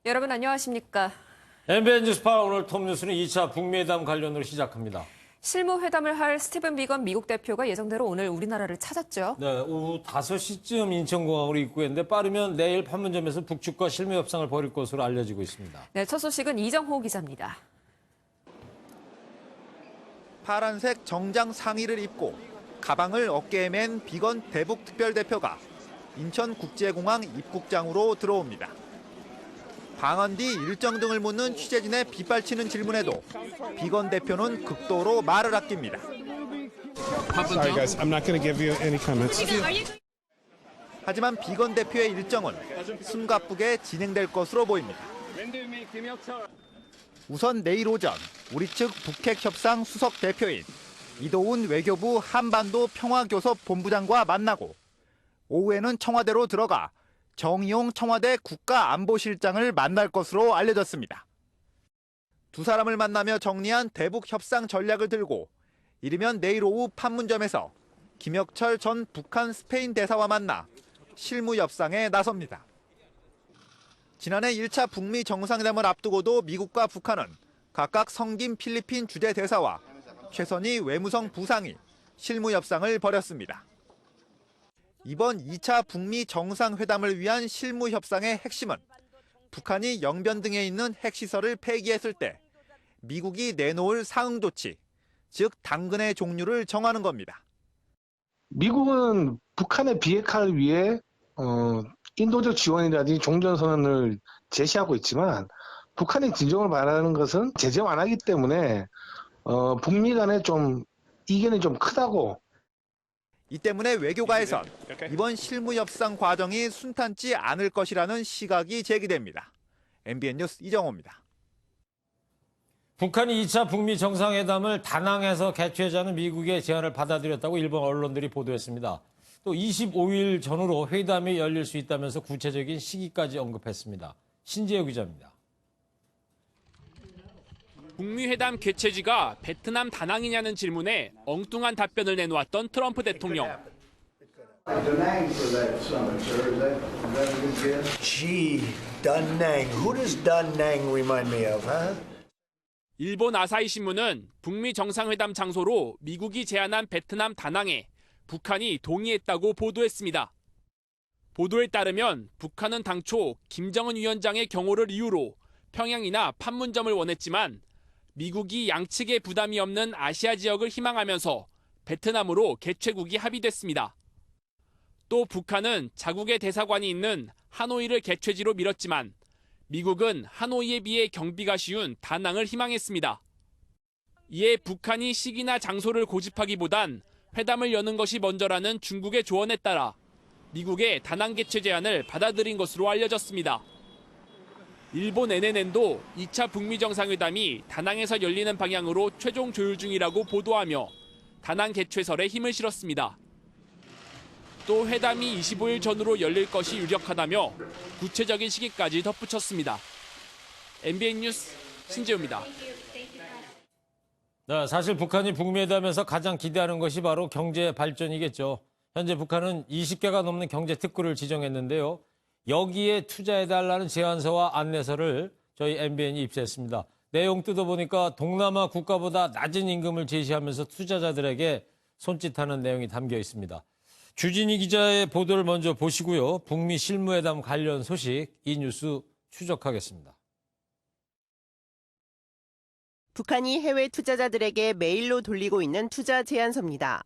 여러분 안녕하십니까? MBN 뉴스파 오늘 톱뉴스는 2차 북미회담 관련으로 시작합니다. 실무회담을 할 스티븐 비건 미국 대표가 예정대로 오늘 우리나라를 찾았죠. 네, 오후 5시쯤 인천공항으로 입국했는데 빠르면 내일 판문점에서 북측과 실무 협상을 벌일 것으로 알려지고 있습니다. 네, 첫 소식은 이정호 기자입니다. 파란색 정장 상의를 입고 가방을 어깨에 맨 비건 대북 특별대표가 인천국제공항 입국장으로 들어옵니다. 방한 뒤 일정 등을 묻는 취재진의 빗발치는 질문에도 비건 대표는 극도로 말을 아낍니다. Sorry guys, I'm not going to give you any comments. 하지만 비건 대표의 일정은 숨가쁘게 진행될 것으로 보입니다. 우선 내일 오전 우리 측 북핵 협상 수석 대표인 이도훈 외교부 한반도 평화교섭 본부장과 만나고 오후에는 청와대로 들어가 정의용 청와대 국가안보실장을 만날 것으로 알려졌습니다. 두 사람을 만나며 정리한 대북 협상 전략을 들고 이르면 내일 오후 판문점에서 김혁철 전 북한 스페인 대사와 만나 실무 협상에 나섭니다. 지난해 1차 북미 정상회담을 앞두고도 미국과 북한은 각각 성김 필리핀 주재 대사와 최선희 외무성 부상이 실무 협상을 벌였습니다. 이번 2차 북미 정상회담을 위한 실무 협상의 핵심은 북한이 영변 등에 있는 핵시설을 폐기했을 때 미국이 내놓을 사응 조치, 즉 당근의 종류를 정하는 겁니다. 미국은 북한의 비핵화를 위해 인도적 지원이라든지 종전선언을 제시하고 있지만 북한이 진정을 바라는 것은 제재 완화하기 때문에 북미 간에 좀 이견이 좀 크다고. 이 때문에 외교가에선 이번 실무 협상 과정이 순탄치 않을 것이라는 시각이 제기됩니다. MBN 뉴스 이정호입니다. 북한이 2차 북미 정상회담을 다낭에서 개최하자는 미국의 제안을 받아들였다고 일본 언론들이 보도했습니다. 또 25일 전후로 회담이 열릴 수 있다면서 구체적인 시기까지 언급했습니다. 신재호 기자입니다. 북미 회담 개최지가 베트남 다낭이냐는 질문에 엉뚱한 답변을 내놓았던 트럼프 대통령. Gee, Da Nang. Who does Da Nang remind me of, huh? 일본 아사히 신문은 북미 정상회담 장소로 미국이 제안한 베트남 다낭에 북한이 동의했다고 보도했습니다. 보도에 따르면 북한은 당초 김정은 위원장의 경호를 이유로 평양이나 판문점을 원했지만 미국이 양측의 부담이 없는 아시아 지역을 희망하면서 베트남으로 개최국이 합의됐습니다. 또 북한은 자국의 대사관이 있는 하노이를 개최지로 밀었지만 미국은 하노이에 비해 경비가 쉬운 다낭을 희망했습니다. 이에 북한이 시기나 장소를 고집하기보단 회담을 여는 것이 먼저라는 중국의 조언에 따라 미국의 다낭 개최 제안을 받아들인 것으로 알려졌습니다. 일본 NNN도 2차 북미 정상회담이 다낭에서 열리는 방향으로 최종 조율 중이라고 보도하며 다낭 개최설에 힘을 실었습니다. 또 회담이 25일 전후로 열릴 것이 유력하다며 구체적인 시기까지 덧붙였습니다. MBN 뉴스 신재우입니다. 네, 사실 북한이 북미회담에서 가장 기대하는 것이 바로 경제 발전이겠죠. 현재 북한은 20개가 넘는 경제 특구를 지정했는데요. 여기에 투자해달라는 제안서와 안내서를 저희 MBN이 입수했습니다. 내용 뜯어보니까 동남아 국가보다 낮은 임금을 제시하면서 투자자들에게 손짓하는 내용이 담겨 있습니다. 주진희 기자의 보도를 먼저 보시고요. 북미 실무회담 관련 소식 이 뉴스 추적하겠습니다. 북한이 해외 투자자들에게 메일로 돌리고 있는 투자 제안서입니다.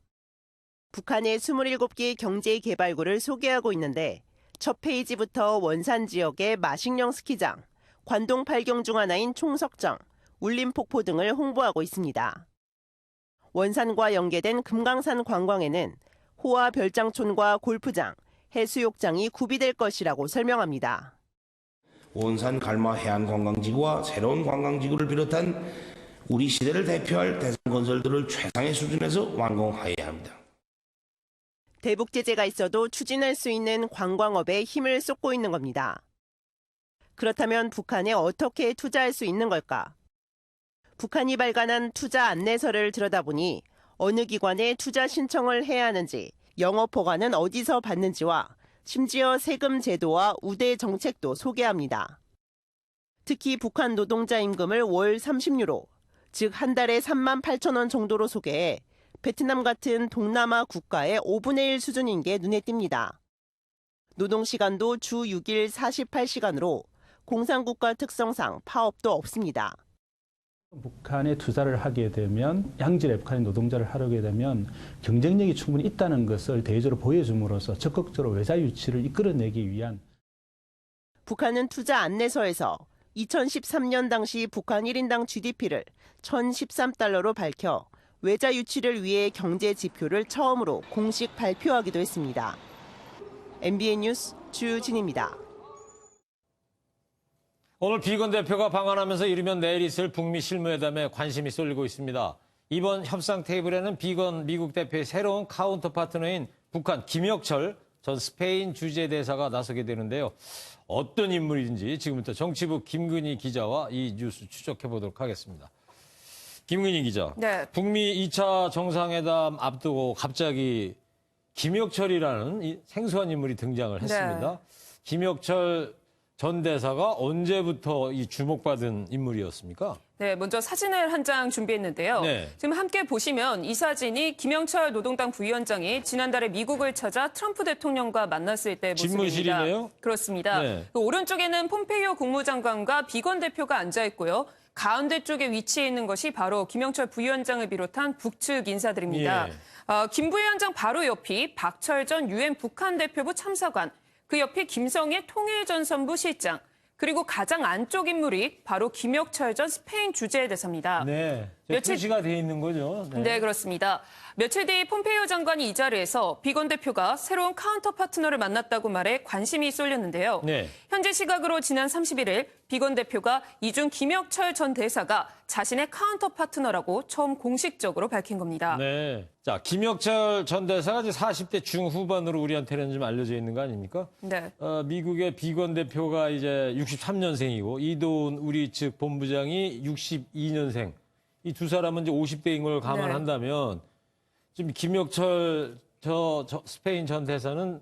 북한의 27개 경제개발구를 소개하고 있는데 첫 페이지부터 원산 지역의 마식령 스키장, 관동 8경 중 하나인 총석정, 울림폭포 등을 홍보하고 있습니다. 원산과 연계된 금강산 관광에는 호화 별장촌과 골프장, 해수욕장이 구비될 것이라고 설명합니다. 원산 갈마 해안관광지구와 새로운 관광지구를 비롯한 우리 시대를 대표할 대상건설들을 최상의 수준에서 완공하여야 합니다. 대북 제재가 있어도 추진할 수 있는 관광업에 힘을 쏟고 있는 겁니다. 그렇다면 북한에 어떻게 투자할 수 있는 걸까? 북한이 발간한 투자 안내서를 들여다보니 어느 기관에 투자 신청을 해야 하는지, 영업 허가는 어디서 받는지와 심지어 세금 제도와 우대 정책도 소개합니다. 특히 북한 노동자 임금을 월 30유로, 즉 한 달에 3만 8천 원 정도로 소개해 베트남 같은 동남아 국가의 5분의 1 수준인 게 눈에 띕니다. 노동시간도 주 6일 48시간으로 공산국가 특성상 파업도 없습니다. 북한에 투자를 하게 되면 양질의 북한의 노동자를 하게 되면 경쟁력이 충분히 있다는 것을 대외적으로 보여줌으로써 적극적으로 외자 유치를 이끌어내기 위한 북한은 투자 안내서에서 2013년 당시 북한 1인당 GDP를 1,013달러로 밝혀 외자 유치를 위해 경제 지표를 처음으로 공식 발표하기도 했습니다. MBN 뉴스 주진입니다. 오늘 비건 대표가 방한하면서 이르면 내일 있을 북미 실무회담에 관심이 쏠리고 있습니다. 이번 협상 테이블에는 비건 미국 대표의 새로운 카운터 파트너인 북한 김혁철 전 스페인 주재대사가 나서게 되는데요. 어떤 인물인지 지금부터 정치부 김근희 기자와 이 뉴스 추적해 보도록 하겠습니다. 김근희 기자, 네. 북미 2차 정상회담 앞두고 갑자기 김혁철이라는 이 생소한 인물이 등장을 했습니다. 네. 김혁철 전 대사가 언제부터 이 주목받은 인물이었습니까? 네, 먼저 사진을 한 장 준비했는데요. 네. 지금 함께 보시면 이 사진이 김영철 노동당 부위원장이 지난달에 미국을 찾아 트럼프 대통령과 만났을 때 모습입니다. 집무실이네요? 그렇습니다. 네. 그 오른쪽에는 폼페이오 국무장관과 비건 대표가 앉아 있고요. 가운데 쪽에 위치해 있는 것이 바로 김영철 부위원장을 비롯한 북측 인사들입니다. 예. 김 부위원장 바로 옆이 박철 전 유엔 북한 대표부 참사관, 그 옆이 김성애 통일전선부 실장, 그리고 가장 안쪽 인물이 바로 김혁철 전 스페인 주재대사입니다. 네, 며칠- 표시가 돼 있는 거죠. 네, 그렇습니다. 며칠 뒤 폼페이오 장관이 이 자리에서 비건 대표가 새로운 카운터 파트너를 만났다고 말해 관심이 쏠렸는데요. 네. 현재 시각으로 지난 31일 비건 대표가 이중 김혁철 전 대사가 자신의 카운터 파트너라고 처음 공식적으로 밝힌 겁니다. 네. 자, 김혁철 전 대사가 이제 40대 중후반으로 우리한테는 좀 알려져 있는 거 아닙니까? 네. 미국의 비건 대표가 이제 63년생이고 이도훈 우리 측 본부장이 62년생. 이 두 사람은 이제 50대인 걸 감안한다면 지금 김혁철 저 스페인 전 대사는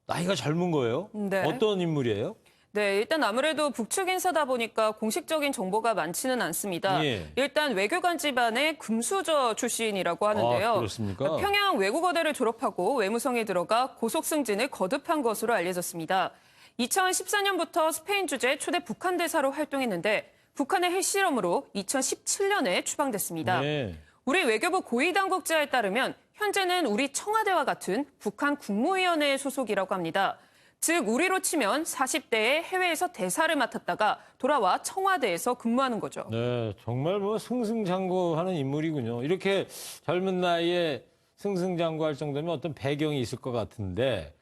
나이가 젊은 거예요? 네. 어떤 인물이에요? 네, 일단 아무래도 북측 인사다 보니까 공식적인 정보가 많지는 않습니다. 예. 일단 외교관 집안의 금수저 출신이라고 하는데요. 아, 그렇습니까? 평양 외국어대를 졸업하고 외무성에 들어가 고속 승진을 거듭한 것으로 알려졌습니다. 2014년부터 스페인 주재 초대 북한 대사로 활동했는데 북한의 핵실험으로 2017년에 추방됐습니다. 네. 우리 외교부 고위당국자에 따르면 현재는 우리 청와대와 같은 북한 국무위원회 소속이라고 합니다. 즉 우리로 치면 40대에 해외에서 대사를 맡았다가 돌아와 청와대에서 근무하는 거죠. 네, 정말 뭐 승승장구하는 인물이군요. 이렇게 젊은 나이에 승승장구할 정도면 어떤 배경이 있을 것 같은데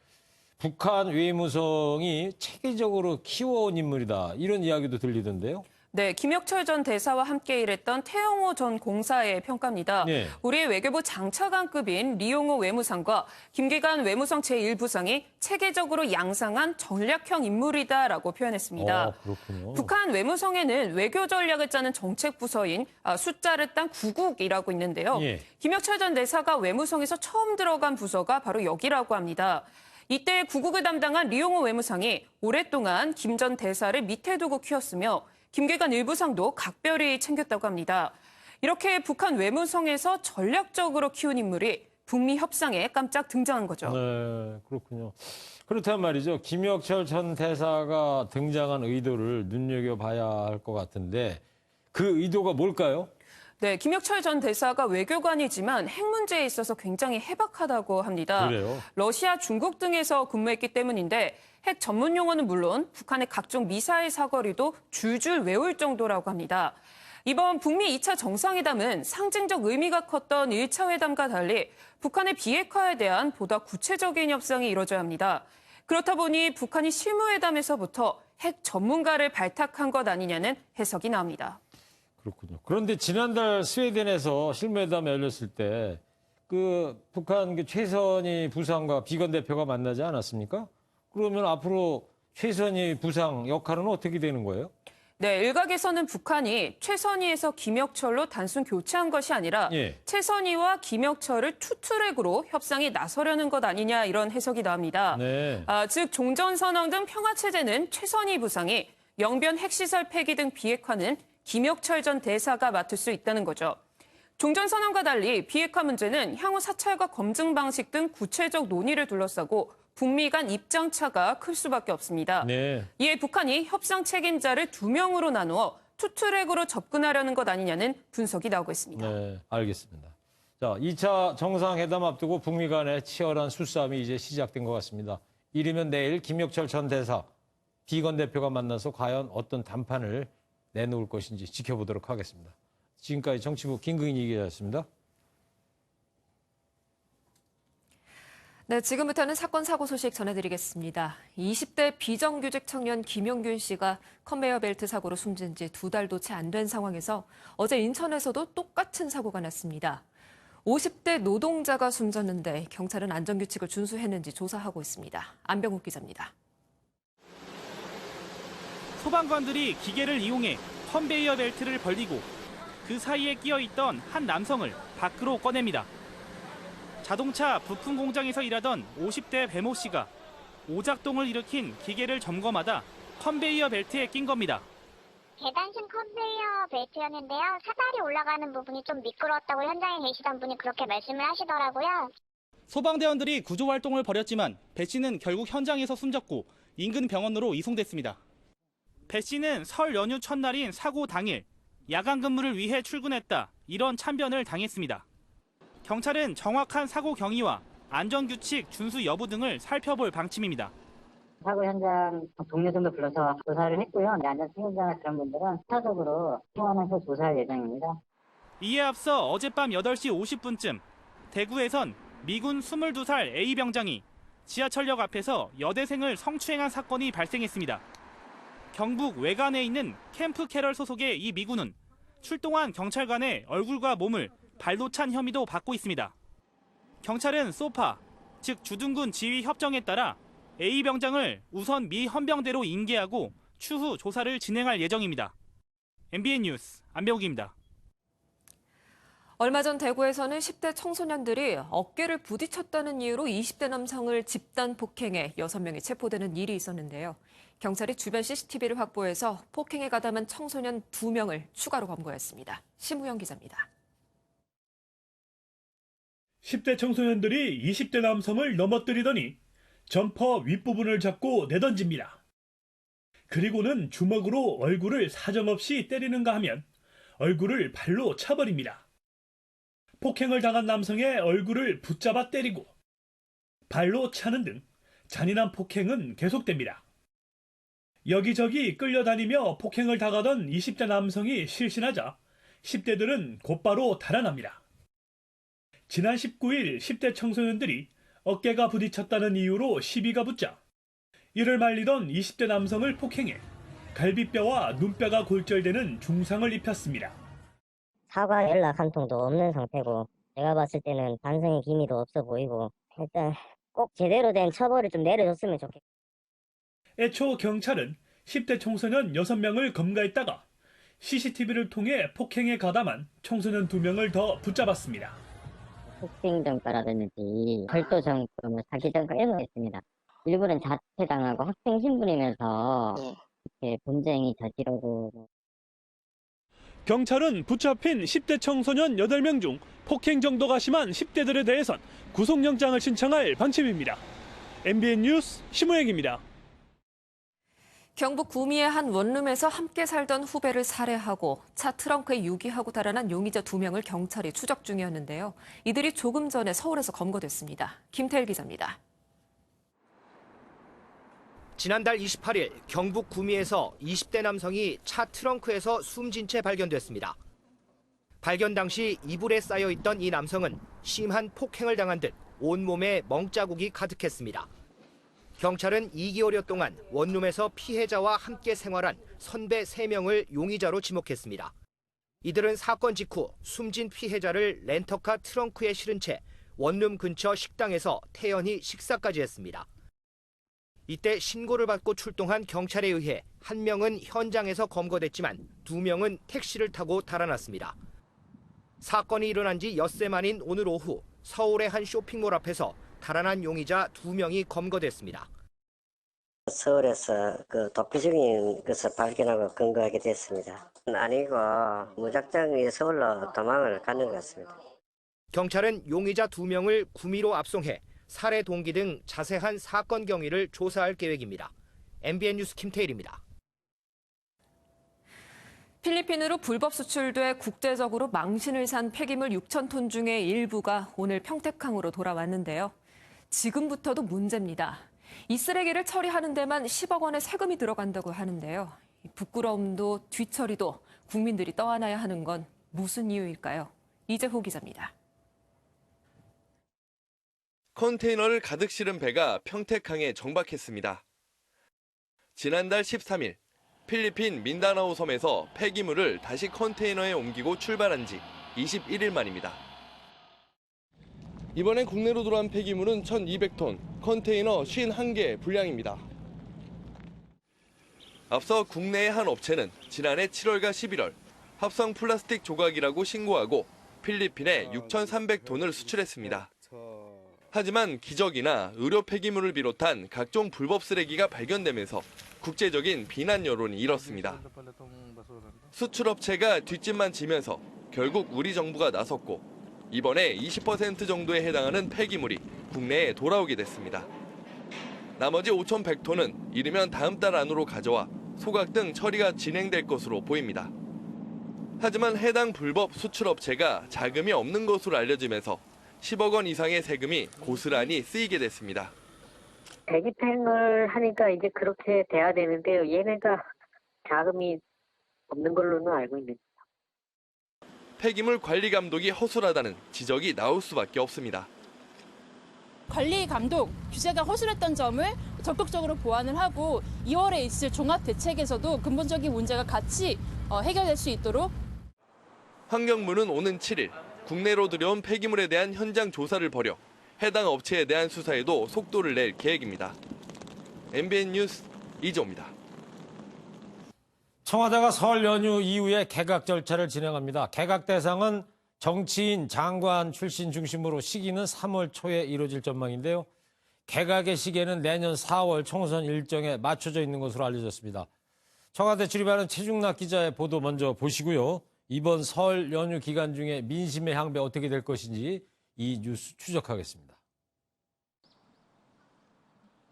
북한 외무성이 체계적으로 키워온 인물이다. 이런 이야기도 들리던데요. 네, 김혁철 전 대사와 함께 일했던 태영호 전 공사의 평가입니다. 네. 우리의 외교부 장차관급인 리용호 외무상과 김기관 외무성 제1부상이 체계적으로 양상한 전략형 인물이다라고 표현했습니다. 그렇군요. 북한 외무성에는 외교 전략을 짜는 정책 부서인 숫자를 딴 구국이라고 있는데요. 예. 김혁철 전 대사가 외무성에서 처음 들어간 부서가 바로 여기라고 합니다. 이때 구국을 담당한 리용호 외무상이 오랫동안 김 전 대사를 밑에 두고 키웠으며 김계관 일부상도 각별히 챙겼다고 합니다. 이렇게 북한 외무성에서 전략적으로 키운 인물이 북미 협상에 깜짝 등장한 거죠. 네, 그렇군요. 그렇다면 말이죠. 김혁철 전 대사가 등장한 의도를 눈여겨봐야 할 것 같은데 그 의도가 뭘까요? 네, 김혁철 전 대사가 외교관이지만 핵 문제에 있어서 굉장히 해박하다고 합니다. 그래요? 러시아, 중국 등에서 근무했기 때문인데 핵 전문 용어는 물론 북한의 각종 미사일 사거리도 줄줄 외울 정도라고 합니다. 이번 북미 2차 정상회담은 상징적 의미가 컸던 1차 회담과 달리 북한의 비핵화에 대한 보다 구체적인 협상이 이뤄져야 합니다. 그렇다 보니 북한이 실무회담에서부터 핵 전문가를 발탁한 것 아니냐는 해석이 나옵니다. 그렇군요. 그런데 지난달 스웨덴에서 실무회담이 열렸을 때 그 북한 최선희 부상과 비건 대표가 만나지 않았습니까? 그러면 앞으로 최선희 부상 역할은 어떻게 되는 거예요? 네, 일각에서는 북한이 최선희에서 김혁철로 단순 교체한 것이 아니라 예. 최선희와 김혁철을 투트랙으로 협상에 나서려는 것 아니냐 이런 해석이 나옵니다. 네. 즉 종전선언 등 평화체제는 최선희 부상이 영변 핵시설 폐기 등 비핵화는 김혁철 전 대사가 맡을 수 있다는 거죠. 종전선언과 달리 비핵화 문제는 향후 사찰과 검증 방식 등 구체적 논의를 둘러싸고 북미 간 입장차가 클 수밖에 없습니다. 네. 이에 북한이 협상 책임자를 2명으로 나누어 투트랙으로 접근하려는 것 아니냐는 분석이 나오고 있습니다. 네, 알겠습니다. 자, 2차 정상회담 앞두고 북미 간의 치열한 수싸움이 이제 시작된 것 같습니다. 이르면 내일 김혁철 전 대사, 비건 대표가 만나서 과연 어떤 담판을 내놓을 것인지 지켜보도록 하겠습니다. 지금까지 정치부 김근희 기자였습니다. 네, 지금부터는 사건 사고 소식 전해드리겠습니다. 20대 비정규직 청년 김용균 씨가 컨베이어 벨트 사고로 숨진 지 2달도 채 안 된 상황에서 어제 인천에서도 똑같은 사고가 났습니다. 50대 노동자가 숨졌는데 경찰은 안전규칙을 준수했는지 조사하고 있습니다. 안병욱 기자입니다. 소방관들이 기계를 이용해 컨베이어 벨트를 벌리고 그 사이에 끼어있던 한 남성을 밖으로 꺼냅니다. 자동차 부품 공장에서 일하던 50대 배모 씨가 오작동을 일으킨 기계를 점검하다 컨베이어 벨트에 낀 겁니다. 계단식 컨베이어 벨트였는데요. 사다리 올라가는 부분이 좀 미끄러웠다고 현장에 계시던 분이 그렇게 말씀을 하시더라고요. 소방대원들이 구조 활동을 벌였지만 배 씨는 결국 현장에서 숨졌고 인근 병원으로 이송됐습니다. 배 씨는 설 연휴 첫날인 사고 당일 야간 근무를 위해 출근했다, 이런 참변을 당했습니다. 경찰은 정확한 사고 경위와 안전규칙 준수 여부 등을 살펴볼 방침입니다. 사고 현장 동료들도 불러서 조사를 했고요. 안전 책임자나 그런 분들은 사적으로 소환해서 조사할 예정입니다. 이에 앞서 어젯밤 8시 50분쯤 대구에선 미군 22살 A 병장이 지하철역 앞에서 여대생을 성추행한 사건이 발생했습니다. 경북 외관에 있는 캠프 캐럴 소속의 이 미군은 출동한 경찰관의 얼굴과 몸을 발로 찬 혐의도 받고 있습니다. 경찰은 소파, 즉 주둔군 지휘 협정에 따라 A 병장을 우선 미 헌병대로 인계하고 추후 조사를 진행할 예정입니다. MBN 뉴스 안병욱입니다. 얼마 전 대구에서는 10대 청소년들이 어깨를 부딪혔다는 이유로 20대 남성을 집단 폭행해 6명이 체포되는 일이 있었는데요. 경찰이 주변 CCTV를 확보해서 폭행에 가담한 청소년 2명을 추가로 검거했습니다. 심우영 기자입니다. 10대 청소년들이 20대 남성을 넘어뜨리더니 점퍼 윗부분을 잡고 내던집니다. 그리고는 주먹으로 얼굴을 사정없이 때리는가 하면 얼굴을 발로 차버립니다. 폭행을 당한 남성의 얼굴을 붙잡아 때리고 발로 차는 등 잔인한 폭행은 계속됩니다. 여기저기 끌려다니며 폭행을 당하던 20대 남성이 실신하자 10대들은 곧바로 달아납니다. 지난 19일 10대 청소년들이 어깨가 부딪혔다는 이유로 시비가 붙자 이를 말리던 20대 남성을 폭행해 갈비뼈와 눈뼈가 골절되는 중상을 입혔습니다. 사과 연락 한 통도 없는 상태고 제가 봤을 때는 반성의 기미도 없어 보이고 일단 꼭 제대로 된 처벌을 좀 내려줬으면 좋겠고. 애초 경찰은 10대 청소년 6명을 검거했다가 CCTV를 통해 폭행에 가담한 청소년 2명을 더 붙잡았습니다. 폭행전과라든지 절도전과, 사기전과 이런 거 있습니다. 일부는 자퇴당하고 학생 신분이면서 이렇게 범죄행위 저지르고. 경찰은 붙잡힌 10대 청소년 8명 중 폭행 정도가 심한 10대들에 대해선 구속영장을 신청할 방침입니다. MBN 뉴스 심우혁입니다. 경북 구미의 한 원룸에서 함께 살던 후배를 살해하고 차 트렁크에 유기하고 달아난 용의자 2명을 경찰이 추적 중이었는데요. 이들이 조금 전에 서울에서 검거됐습니다. 김태일 기자입니다. 지난달 28일 경북 구미에서 20대 남성이 차 트렁크에서 숨진 채 발견됐습니다. 발견 당시 이불에 쌓여 있던 이 남성은 심한 폭행을 당한 듯 온몸에 멍자국이 가득했습니다. 경찰은 2개월여 동안 원룸에서 피해자와 함께 생활한 선배 3명을 용의자로 지목했습니다. 이들은 사건 직후 숨진 피해자를 렌터카 트렁크에 실은 채 원룸 근처 식당에서 태연히 식사까지 했습니다. 이때 신고를 받고 출동한 경찰에 의해 1명은 현장에서 검거됐지만 2명은 택시를 타고 달아났습니다. 사건이 일어난 지 엿새 만인 오늘 오후 서울의 한 쇼핑몰 앞에서 달아난 용의자 2명이 검거됐습니다. 서울에서 그 도피적인 것을 발견하고 검거하게 됐습니다. 아니고 무작정 서울로 도망을 가는 것 같습니다. 경찰은 용의자 2명을 구미로 압송해 살해 동기 등 자세한 사건 경위를 조사할 계획입니다. MBN 뉴스 김태일입니다. 필리핀으로 불법 수출돼 국제적으로 망신을 산 폐기물 6,000톤 중의 일부가 오늘 평택항으로 돌아왔는데요. 지금부터도 문제입니다. 이 쓰레기를 처리하는 데만 10억 원의 세금이 들어간다고 하는데요. 부끄러움도 뒤처리도 국민들이 떠안아야 하는 건 무슨 이유일까요? 이재호 기자입니다. 컨테이너를 가득 실은 배가 평택항에 정박했습니다. 지난달 13일 필리핀 민다나오 섬에서 폐기물을 다시 컨테이너에 옮기고 출발한 지 21일 만입니다. 이번엔 국내로 들어온 폐기물은 1,200톤, 컨테이너 51개 분량입니다. 앞서 국내의 한 업체는 지난해 7월과 11월 합성 플라스틱 조각이라고 신고하고 필리핀에 6,300톤을 수출했습니다. 하지만 기저귀나 의료 폐기물을 비롯한 각종 불법 쓰레기가 발견되면서 국제적인 비난 여론이 일었습니다. 수출업체가 뒷짐만 지면서 결국 우리 정부가 나섰고 이번에 20% 정도에 해당하는 폐기물이 국내에 돌아오게 됐습니다. 나머지 5,100톤은 이르면 다음 달 안으로 가져와 소각 등 처리가 진행될 것으로 보입니다. 하지만 해당 불법 수출업체가 자금이 없는 것으로 알려지면서 10억 원 이상의 세금이 고스란히 쓰이게 됐습니다. 대기팽을 하니까 이제 그렇게 돼야 되는데요. 얘네가 자금이 없는 걸로는 알고 있는데. 폐기물 관리 감독이 허술하다는 지적이 나올 수밖에 없습니다. 관리 감독 규제가 허술했던 점을 적극적으로 보완을 하고 2월에 있을 종합 대책에서도 근본적인 문제가 같이 해결될 수 있도록. 환경부는 오는 7일 국내로 들여온 폐기물에 대한 현장 조사를 벌여 해당 업체에 대한 수사에도 속도를 낼 계획입니다. MBN 뉴스 이조입니다. 청와대가 설 연휴 이후에 개각 절차를 진행합니다. 개각 대상은 정치인, 장관 출신 중심으로 시기는 3월 초에 이루어질 전망인데요. 개각의 시기에는 내년 4월 총선 일정에 맞춰져 있는 것으로 알려졌습니다. 청와대 출입하는 최중락 기자의 보도 먼저 보시고요. 이번 설 연휴 기간 중에 민심의 향배 어떻게 될 것인지 이 뉴스 추적하겠습니다.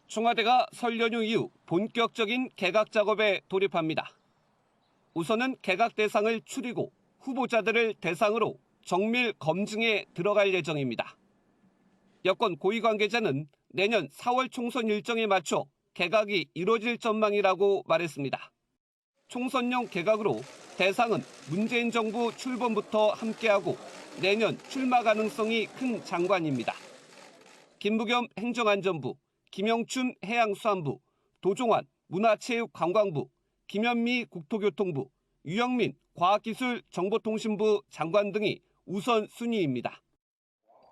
청와대가 설 연휴 이후 본격적인 개각 작업에 돌입합니다. 우선은 개각 대상을 추리고 후보자들을 대상으로 정밀 검증에 들어갈 예정입니다. 여권 고위 관계자는 내년 4월 총선 일정에 맞춰 개각이 이뤄질 전망이라고 말했습니다. 총선용 개각으로 대상은 문재인 정부 출범부터 함께하고 내년 출마 가능성이 큰 장관입니다. 김부겸 행정안전부, 김영춘 해양수산부, 도종환 문화체육관광부, 김현미 국토교통부, 유영민 과학기술정보통신부 장관 등이 우선 순위입니다.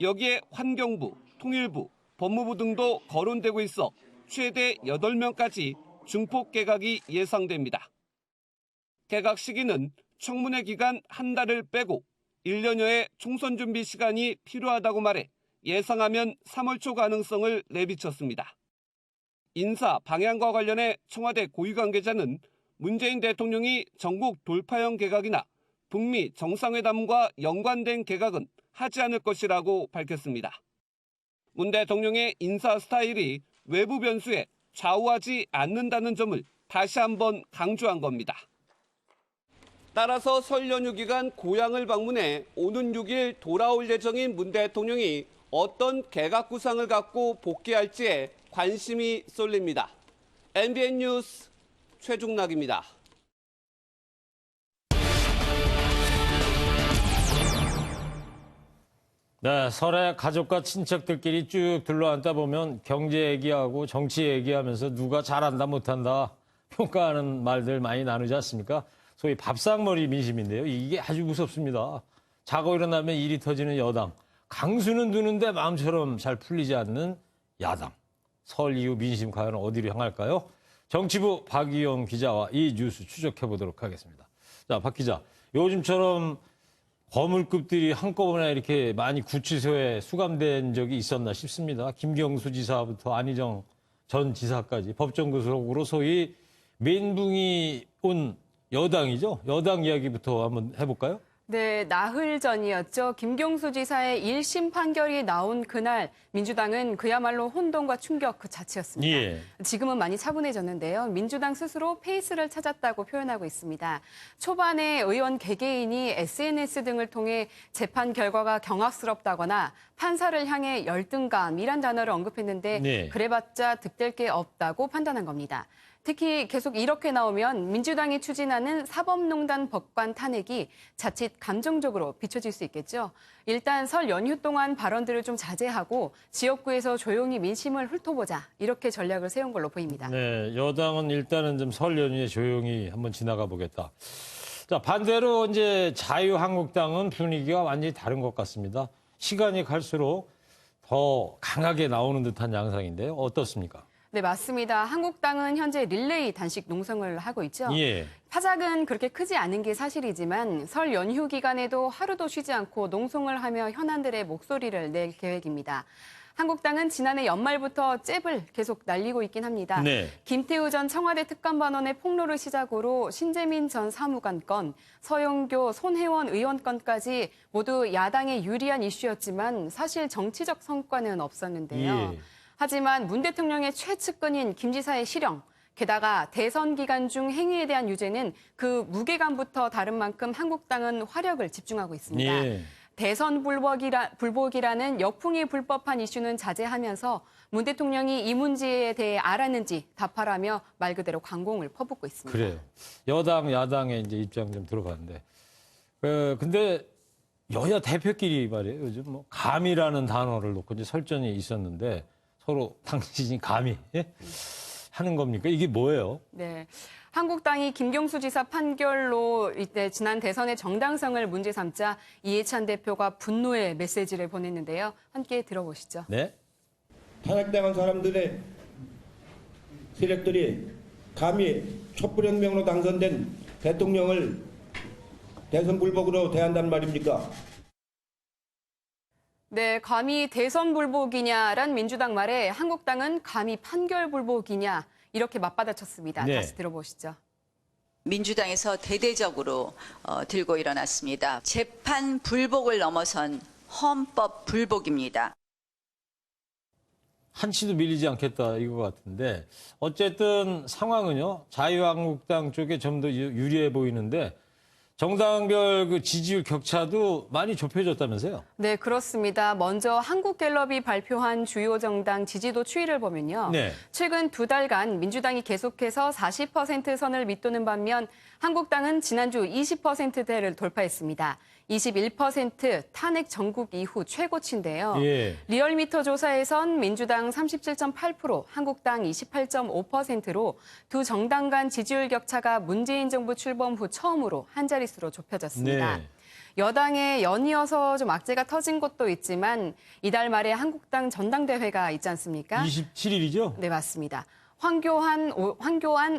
여기에 환경부, 통일부, 법무부 등도 거론되고 있어 최대 8명까지 중폭 개각이 예상됩니다. 개각 시기는 청문회 기간 한 달을 빼고 1년여의 총선 준비 시간이 필요하다고 말해 예상하면 3월 초 가능성을 내비쳤습니다. 인사 방향과 관련해 청와대 고위 관계자는 문재인 대통령이 전국 돌파형 개각이나 북미 정상회담과 연관된 개각은 하지 않을 것이라고 밝혔습니다. 문 대통령의 인사 스타일이 외부 변수에 좌우하지 않는다는 점을 다시 한번 강조한 겁니다. 따라서 설 연휴 기간 고향을 방문해 오는 6일 돌아올 예정인 문 대통령이 어떤 개각 구상을 갖고 복귀할지에 관심이 쏠립니다. MBN 뉴스 최중락입니다. 네, 설에 가족과 친척들끼리 쭉 둘러앉다 보면 경제 얘기하고 정치 얘기하면서 누가 잘한다 못한다 평가하는 말들 많이 나누지 않습니까? 소위 밥상머리 민심인데요. 이게 아주 무섭습니다. 자고 일어나면 일이 터지는 여당, 강수는 두는데 마음처럼 잘 풀리지 않는 야당. 설 이후 민심 과연 어디로 향할까요? 정치부 박의영 기자와 이 뉴스 추적해 보도록 하겠습니다. 자, 박 기자, 요즘처럼 거물급들이 한꺼번에 이렇게 많이 구치소에 수감된 적이 있었나 싶습니다. 김경수 지사부터 안희정 전 지사까지 법정 구속으로 소위 멘붕이 온 여당이죠. 여당 이야기부터 한번 해볼까요? 네, 나흘 전이었죠. 김경수 지사의 1심 판결이 나온 그날 민주당은 그야말로 혼돈과 충격 그 자체였습니다. 예. 지금은 많이 차분해졌는데요. 민주당 스스로 페이스를 찾았다고 표현하고 있습니다. 초반에 의원 개개인이 SNS 등을 통해 재판 결과가 경악스럽다거나 판사를 향해 열등감이란 단어를 언급했는데 네. 그래봤자 득될 게 없다고 판단한 겁니다. 특히 계속 이렇게 나오면 민주당이 추진하는 사법농단 법관 탄핵이 자칫 감정적으로 비춰질 수 있겠죠. 일단 설 연휴 동안 발언들을 좀 자제하고 지역구에서 조용히 민심을 훑어보자 이렇게 전략을 세운 걸로 보입니다. 네, 여당은 일단은 좀 설 연휴에 조용히 한번 지나가 보겠다. 자, 반대로 이제 자유한국당은 분위기가 완전히 다른 것 같습니다. 시간이 갈수록 더 강하게 나오는 듯한 양상인데요. 어떻습니까? 네, 맞습니다. 한국당은 현재 릴레이 단식 농성을 하고 있죠. 예. 파작은 그렇게 크지 않은 게 사실이지만 설 연휴 기간에도 하루도 쉬지 않고 농성을 하며 현안들의 목소리를 낼 계획입니다. 한국당은 지난해 연말부터 잽을 계속 날리고 있긴 합니다. 네. 김태우 전 청와대 특감반원의 폭로를 시작으로 신재민 전 사무관 건, 서영교, 손혜원 의원 건까지 모두 야당에 유리한 이슈였지만 사실 정치적 성과는 없었는데요. 예. 하지만 문 대통령의 최측근인 김 지사의 실형, 게다가 대선 기간 중 행위에 대한 유죄는 그 무게감부터 다른 만큼 한국당은 화력을 집중하고 있습니다. 예. 대선 불복이라는 역풍이 불법한 이슈는 자제하면서 문 대통령이 이 문제에 대해 알았는지 답하라며 말 그대로 관공을 퍼붓고 있습니다. 그래요. 여당, 야당의 이제 입장 좀 들어봤는데. 근데 여야 대표끼리 말이에요. 요즘 뭐 감이라는 단어를 놓고 이제 설전이 있었는데 서로 당신이 감히 하는 겁니까? 이게 뭐예요? 네. 한국당이 김경수 지사 판결로 이때 지난 대선의 정당성을 문제 삼자 이해찬 대표가 분노의 메시지를 보냈는데요. 함께 들어보시죠. 네. 탄핵당한 사람들의 세력들이 감히 촛불혁명으로 당선된 대통령을 대선 불복으로 대한단 말입니까? 네, 감히 대선 불복이냐란 민주당 말에 한국당은 감히 판결 불복이냐 이렇게 맞받아쳤습니다. 네. 다시 들어보시죠. 민주당에서 대대적으로 들고 일어났습니다. 재판 불복을 넘어선 헌법 불복입니다. 한치도 밀리지 않겠다 이거 같은데 어쨌든 상황은요. 자유한국당 쪽에 좀 더 유리해 보이는데 정당별 그 지지율 격차도 많이 좁혀졌다면서요? 네, 그렇습니다. 먼저 한국갤럽이 발표한 주요 정당 지지도 추이를 보면요. 네. 최근 2달간 민주당이 계속해서 40% 선을 밑도는 반면 한국당은 지난주 20%대를 돌파했습니다. 21% 탄핵 전국 이후 최고치인데요. 예. 리얼미터 조사에선 민주당 37.8%, 한국당 28.5%로 두 정당 간 지지율 격차가 문재인 정부 출범 후 처음으로 한 자릿수로 좁혀졌습니다. 네. 여당에 연이어서 좀 악재가 터진 것도 있지만 이달 말에 한국당 전당대회가 있지 않습니까? 27일이죠? 네, 맞습니다. 황교안,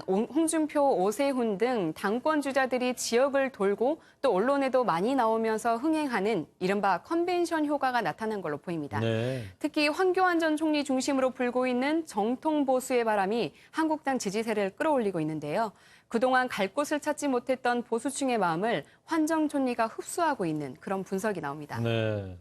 홍준표, 오세훈 등 당권 주자들이 지역을 돌고 또 언론에도 많이 나오면서 흥행하는 이른바 컨벤션 효과가 나타난 걸로 보입니다. 네. 특히 황교안 전 총리 중심으로 불고 있는 정통 보수의 바람이 한국당 지지세를 끌어올리고 있는데요. 그동안 갈 곳을 찾지 못했던 보수층의 마음을 환정촌리가 흡수하고 있는 그런 분석이 나옵니다. 네.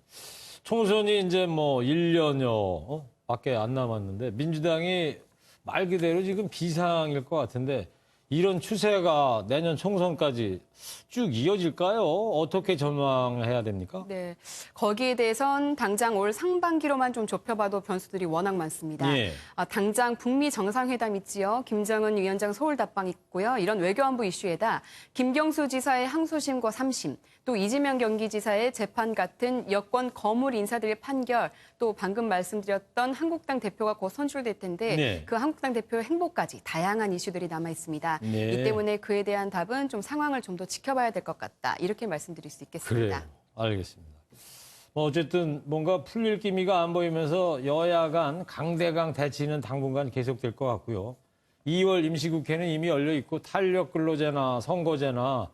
총선이 이제 뭐 1년여 밖에 안 남았는데 민주당이 말 그대로 지금 비상일 것 같은데 이런 추세가 내년 총선까지 쭉 이어질까요? 어떻게 전망해야 됩니까? 네, 거기에 대해선 당장 올 상반기로만 좀 좁혀봐도 변수들이 워낙 많습니다. 예. 당장 북미 정상회담 있지요. 김정은 위원장 서울 답방 있고요. 이런 외교안보 이슈에다 김경수 지사의 항소심과 3심, 또 이재명 경기지사의 재판 같은 여권 거물 인사들의 판결, 또 방금 말씀드렸던 한국당 대표가 곧 선출될 텐데 네. 그 한국당 대표의 행보까지 다양한 이슈들이 남아 있습니다. 네. 이 때문에 그에 대한 답은 좀 상황을 좀 더 지켜봐야 될 것 같다. 이렇게 말씀드릴 수 있겠습니다. 그래요. 알겠습니다. 뭐 어쨌든 뭔가 풀릴 기미가 안 보이면서 여야 간 강대강 대치는 당분간 계속될 것 같고요. 2월 임시국회는 이미 열려 있고 탄력 근로제나 선거제나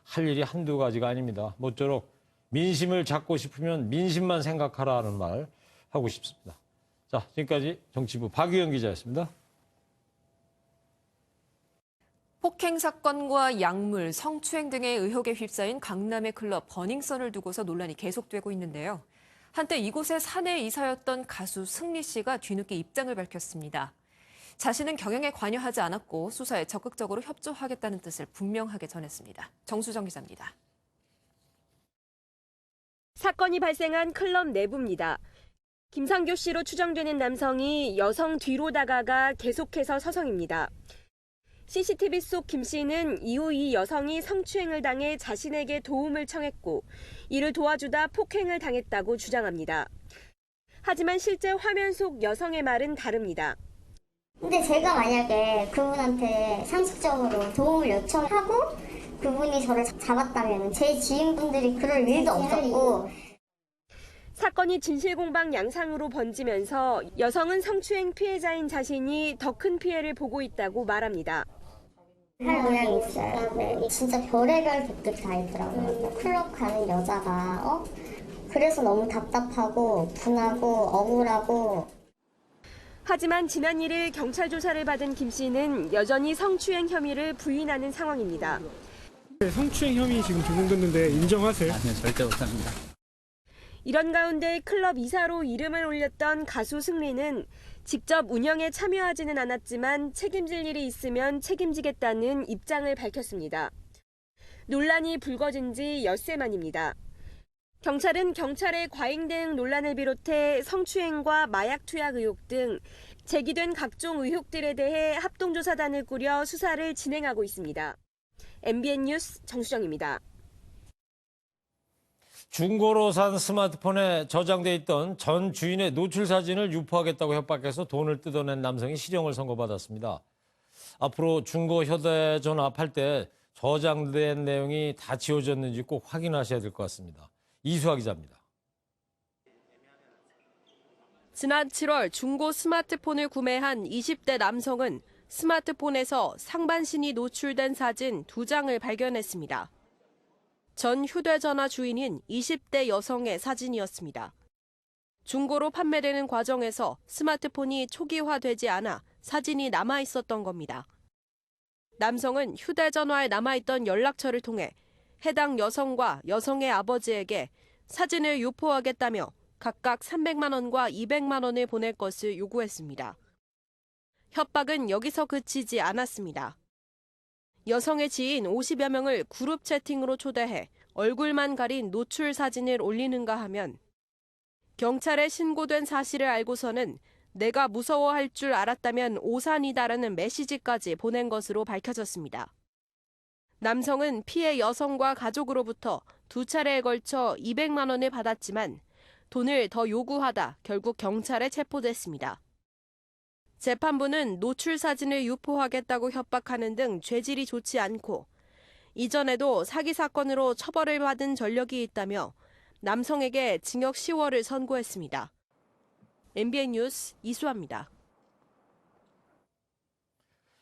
할 일이 한두 가지가 아닙니다. 모쪼록 민심을 잡고 싶으면 민심만 생각하라는 말 하고 싶습니다. 자, 지금까지 정치부 박유영 기자였습니다. 폭행 사건과 약물, 성추행 등의 의혹에 휩싸인 강남의 클럽 버닝썬을 두고서 논란이 계속되고 있는데요. 한때 이곳의 사내 이사였던 가수 승리 씨가 뒤늦게 입장을 밝혔습니다. 자신은 경영에 관여하지 않았고 수사에 적극적으로 협조하겠다는 뜻을 분명하게 전했습니다. 정수정 기자입니다. 사건이 발생한 클럽 내부입니다. 김상교 씨로 추정되는 남성이 여성 뒤로 다가가 계속해서 서성입니다. CCTV 속 김 씨는 이후 이 여성이 성추행을 당해 자신에게 도움을 청했고 이를 도와주다 폭행을 당했다고 주장합니다. 하지만 실제 화면 속 여성의 말은 다릅니다. 근데 제가 만약에 그분한테 상식적으로 도움을 요청하고 그분이 저를 잡았다면 제 지인분들이 그럴 일도 없었고. 사건이 진실공방 양상으로 번지면서 여성은 성추행 피해자인 자신이 더 큰 피해를 보고 있다고 말합니다. 할 모양이 있어요. 네. 진짜 별의별 독들이 다 있더라고요. 클럽 가는 여자가 그래서 너무 답답하고 분하고 억울하고. 하지만 지난 1일 경찰 조사를 받은 김 씨는 여전히 성추행 혐의를 부인하는 상황입니다. 성추행 혐의 지금 적용됐는데 인정하세요? 아니요, 절대 못합니다. 이런 가운데 클럽 이사로 이름을 올렸던 가수 승리는 직접 운영에 참여하지는 않았지만 책임질 일이 있으면 책임지겠다는 입장을 밝혔습니다. 논란이 불거진 지 엿새 만입니다. 경찰은 경찰의 과잉 대응 논란을 비롯해 성추행과 마약 투약 의혹 등 제기된 각종 의혹들에 대해 합동조사단을 꾸려 수사를 진행하고 있습니다. MBN 뉴스 정수정입니다. 중고로 산 스마트폰에 저장돼 있던 전 주인의 노출 사진을 유포하겠다고 협박해서 돈을 뜯어낸 남성이 실형을 선고받았습니다. 앞으로 중고 휴대전화 팔 때 저장된 내용이 다 지워졌는지 꼭 확인하셔야 될 것 같습니다. 이수아 기자입니다. 지난 7월 중고 스마트폰을 구매한 20대 남성은 스마트폰에서 상반신이 노출된 사진 2장을 발견했습니다. 전 휴대전화 주인인 20대 여성의 사진이었습니다. 중고로 판매되는 과정에서 스마트폰이 초기화되지 않아 사진이 남아 있었던 겁니다. 남성은 휴대전화에 남아있던 연락처를 통해 해당 여성과 여성의 아버지에게 사진을 유포하겠다며 각각 300만 원과 200만 원을 보낼 것을 요구했습니다. 협박은 여기서 그치지 않았습니다. 여성의 지인 50여 명을 그룹 채팅으로 초대해 얼굴만 가린 노출 사진을 올리는가 하면 경찰에 신고된 사실을 알고서는 내가 무서워할 줄 알았다면 오산이다라는 메시지까지 보낸 것으로 밝혀졌습니다. 남성은 피해 여성과 가족으로부터 2차례에 걸쳐 200만 원을 받았지만 돈을 더 요구하다 결국 경찰에 체포됐습니다. 재판부는 노출 사진을 유포하겠다고 협박하는 등 죄질이 좋지 않고 이전에도 사기 사건으로 처벌을 받은 전력이 있다며 남성에게 징역 10월을 선고했습니다. MBN 뉴스 이수아입니다.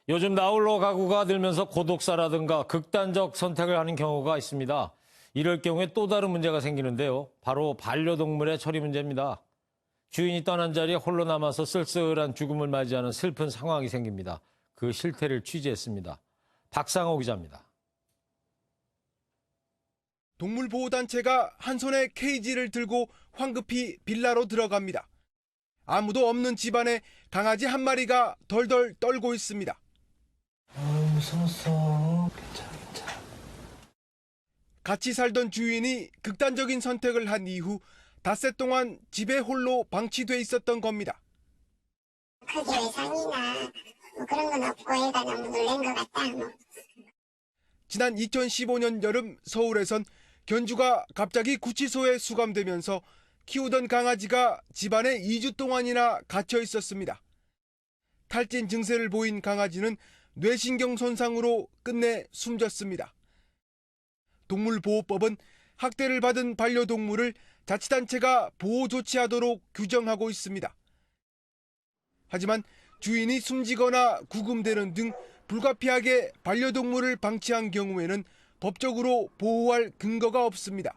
요즘 나홀로 가구가 늘면서 고독사라든가 극단적 선택을 하는 경우가 있습니다. 이럴 경우에 또 다른 문제가 생기는데요. 바로 반려동물의 처리 문제입니다. 주인이 떠난 자리에 홀로 남아서 쓸쓸한 죽음을 맞이하는 슬픈 상황이 생깁니다. 그 실태를 취재했습니다. 박상호 기자입니다. 동물보호단체가 한 손에 케이지를 들고 황급히 빌라로 들어갑니다. 아무도 없는 집안에 강아지 한 마리가 덜덜 떨고 있습니다. 무서웠어. 괜찮아. 같이 살던 주인이 극단적인 선택을 한 이후 닷새 동안 집에 홀로 방치돼 있었던 겁니다. 크게 외상이나 그런 건 없고 애가 너무 놀란 것 같다. 지난 2015년 여름 서울에선 견주가 갑자기 구치소에 수감되면서 키우던 강아지가 집안에 2주 동안이나 갇혀 있었습니다. 탈진 증세를 보인 강아지는 뇌신경 손상으로 끝내 숨졌습니다. 동물보호법은 학대를 받은 반려동물을 자치단체가 보호 조치하도록 규정하고 있습니다. 하지만 주인이 숨지거나 구금되는 등 불가피하게 반려동물을 방치한 경우에는 법적으로 보호할 근거가 없습니다.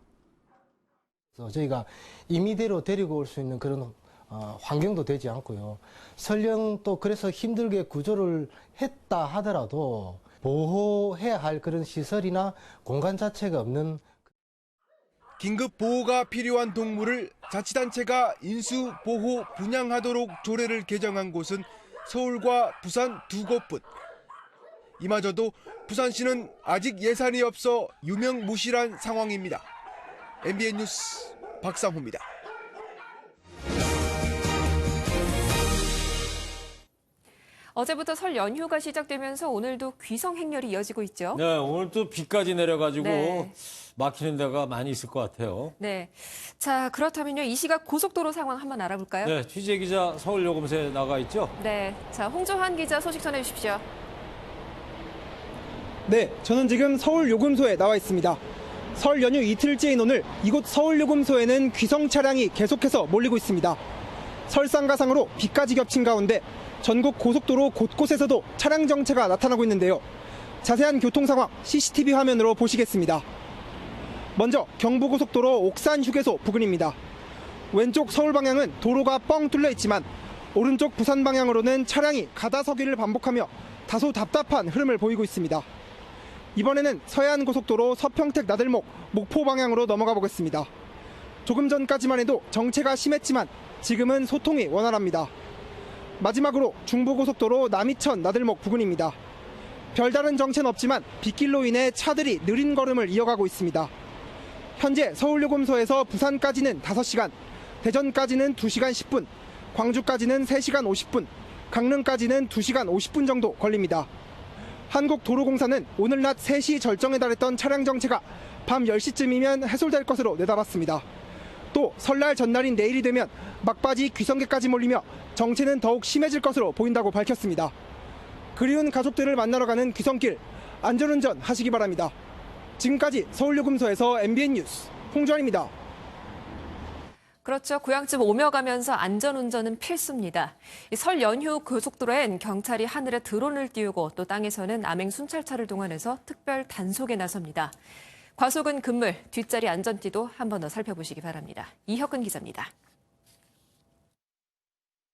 저희가 임의대로 데리고 올 수 있는 그런 환경도 되지 않고요. 설령 또 그래서 힘들게 구조를 했다 하더라도 보호해야 할 그런 시설이나 공간 자체가 없는 긴급 보호가 필요한 동물을 자치단체가 인수, 보호, 분양하도록 조례를 개정한 곳은 서울과 부산 두 곳뿐. 이마저도 부산시는 아직 예산이 없어 유명무실한 상황입니다. MBN 뉴스 박상호입니다. 어제부터 설 연휴가 시작되면서 오늘도 귀성 행렬이 이어지고 있죠. 네, 오늘 또 비까지 내려가지고 네. 막히는 데가 많이 있을 것 같아요. 네. 자, 그렇다면요. 이 시각 고속도로 상황 한번 알아볼까요? 네, 취재 기자 서울요금소에 나가 있죠? 네. 자, 홍조한 기자 소식 전해주십시오. 네, 저는 지금 서울요금소에 나와 있습니다. 설 연휴 이틀째인 오늘 이곳 서울요금소에는 귀성 차량이 계속해서 몰리고 있습니다. 설상가상으로 비까지 겹친 가운데 전국 고속도로 곳곳에서도 차량 정체가 나타나고 있는데요. 자세한 교통 상황 CCTV 화면으로 보시겠습니다. 먼저 경부고속도로 옥산휴게소 부근입니다. 왼쪽 서울 방향은 도로가 뻥 뚫려 있지만 오른쪽 부산 방향으로는 차량이 가다서기를 반복하며 다소 답답한 흐름을 보이고 있습니다. 이번에는 서해안고속도로 서평택 나들목 목포 방향으로 넘어가 보겠습니다. 조금 전까지만 해도 정체가 심했지만 지금은 소통이 원활합니다. 마지막으로 중부고속도로 남이천 나들목 부근입니다. 별다른 정체는 없지만 빗길로 인해 차들이 느린 걸음을 이어가고 있습니다. 현재 서울요금소에서 부산까지는 5시간, 대전까지는 2시간 10분, 광주까지는 3시간 50분, 강릉까지는 2시간 50분 정도 걸립니다. 한국도로공사는 오늘 낮 3시 절정에 달했던 차량 정체가 밤 10시쯤이면 해소될 것으로 내다봤습니다. 또 설날 전날인 내일이 되면 막바지 귀성객까지 몰리며 정체는 더욱 심해질 것으로 보인다고 밝혔습니다. 그리운 가족들을 만나러 가는 귀성길, 안전운전 하시기 바랍니다. 지금까지 서울요금소에서 MBN 뉴스 홍주환입니다. 그렇죠. 고향집 오며 가면서 안전운전은 필수입니다. 설 연휴 고속도로엔 경찰이 하늘에 드론을 띄우고 또 땅에서는 암행 순찰차를 동원해서 특별 단속에 나섭니다. 과속은 금물, 뒷자리 안전띠도 한 번 더 살펴보시기 바랍니다. 이혁근 기자입니다.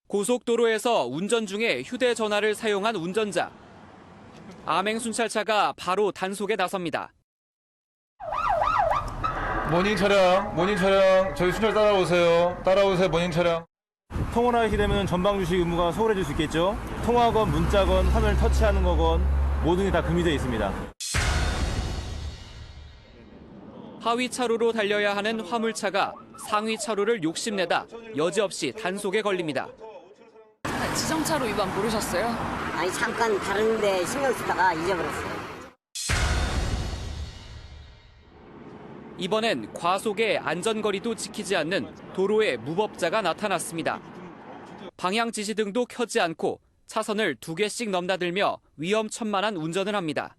고속도로에서 운전 중에 휴대전화를 사용한 운전자. 암행 순찰차가 바로 단속에 나섭니다. 모닝 차량, 저희 순찰 따라오세요, 모닝 차량. 통화를 하게 되면 전방 주식 의무가 소홀해질 수 있겠죠. 통화건, 문자건, 화면을 터치하는 거건 모든 게 다 금지되어 있습니다. 하위 차로로 달려야 하는 화물차가 상위 차로를 욕심내다 여지없이 단속에 걸립니다. 지정차로 위반 모르셨어요? 아니 잠깐 다른 데 신경 쓰다가 잊어버렸어요. 이번엔 과속에 안전거리도 지키지 않는 도로에 무법자가 나타났습니다. 방향 지시등도 켜지 않고 차선을 2개씩 넘나들며 위험천만한 운전을 합니다.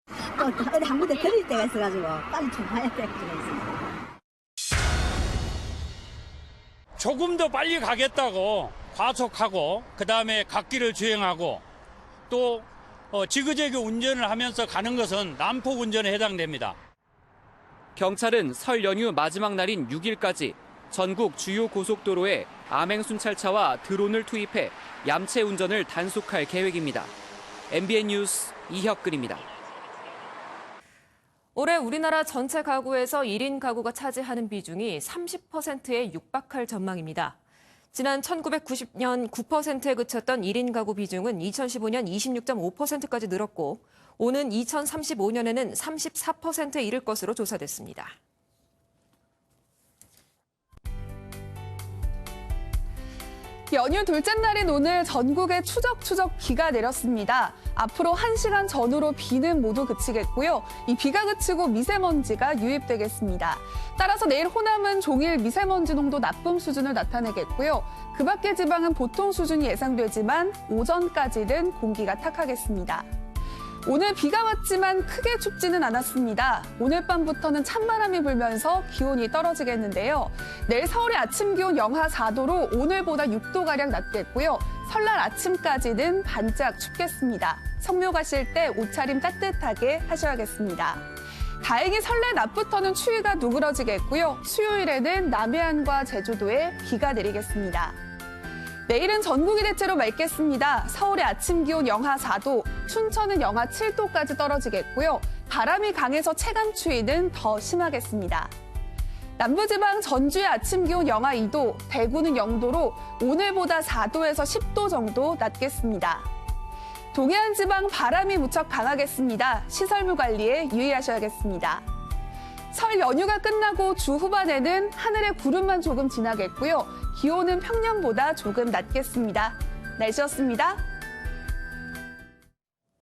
한 군데 걸릴 때가 있어가지고 빨리 좀 가야 될 때가 있어요. 조금 더 빨리 가겠다고 과속하고 그다음에 갓길을 주행하고 또 지그재그 운전을 하면서 가는 것은 난폭 운전에 해당됩니다. 경찰은 설 연휴 마지막 날인 6일까지 전국 주요 고속도로에 암행 순찰차와 드론을 투입해 얌체 운전을 단속할 계획입니다. MBN 뉴스 이혁근입니다. 올해 우리나라 전체 가구에서 1인 가구가 차지하는 비중이 30%에 육박할 전망입니다. 지난 1990년 9%에 그쳤던 1인 가구 비중은 2015년 26.5%까지 늘었고 오는 2035년에는 34%에 이를 것으로 조사됐습니다. 연휴 둘째 날인 오늘 전국에 추적추적 비가 내렸습니다. 앞으로 1시간 전후로 비는 모두 그치겠고요. 이 비가 그치고 미세먼지가 유입되겠습니다. 따라서 내일 호남은 종일 미세먼지 농도 나쁨 수준을 나타내겠고요. 그 밖의 지방은 보통 수준이 예상되지만 오전까지는 공기가 탁하겠습니다. 오늘 비가 왔지만 크게 춥지는 않았습니다. 오늘 밤부터는 찬바람이 불면서 기온이 떨어지겠는데요. 내일 서울의 아침 기온 영하 4도로 오늘보다 6도가량 낮겠고요. 설날 아침까지는 반짝 춥겠습니다. 성묘 가실 때 옷차림 따뜻하게 하셔야겠습니다. 다행히 설날 낮부터는 추위가 누그러지겠고요. 수요일에는 남해안과 제주도에 비가 내리겠습니다. 내일은 전국이 대체로 맑겠습니다. 서울의 아침 기온 영하 4도, 춘천은 영하 7도까지 떨어지겠고요. 바람이 강해서 체감 추위는 더 심하겠습니다. 남부지방 전주의 아침 기온 영하 2도, 대구는 0도로 오늘보다 4도에서 10도 정도 낮겠습니다. 동해안 지방 바람이 무척 강하겠습니다. 시설물 관리에 유의하셔야겠습니다. 설 연휴가 끝나고 주 후반에는 하늘에 구름만 조금 지나겠고요. 기온은 평년보다 조금 낮겠습니다. 날씨였습니다.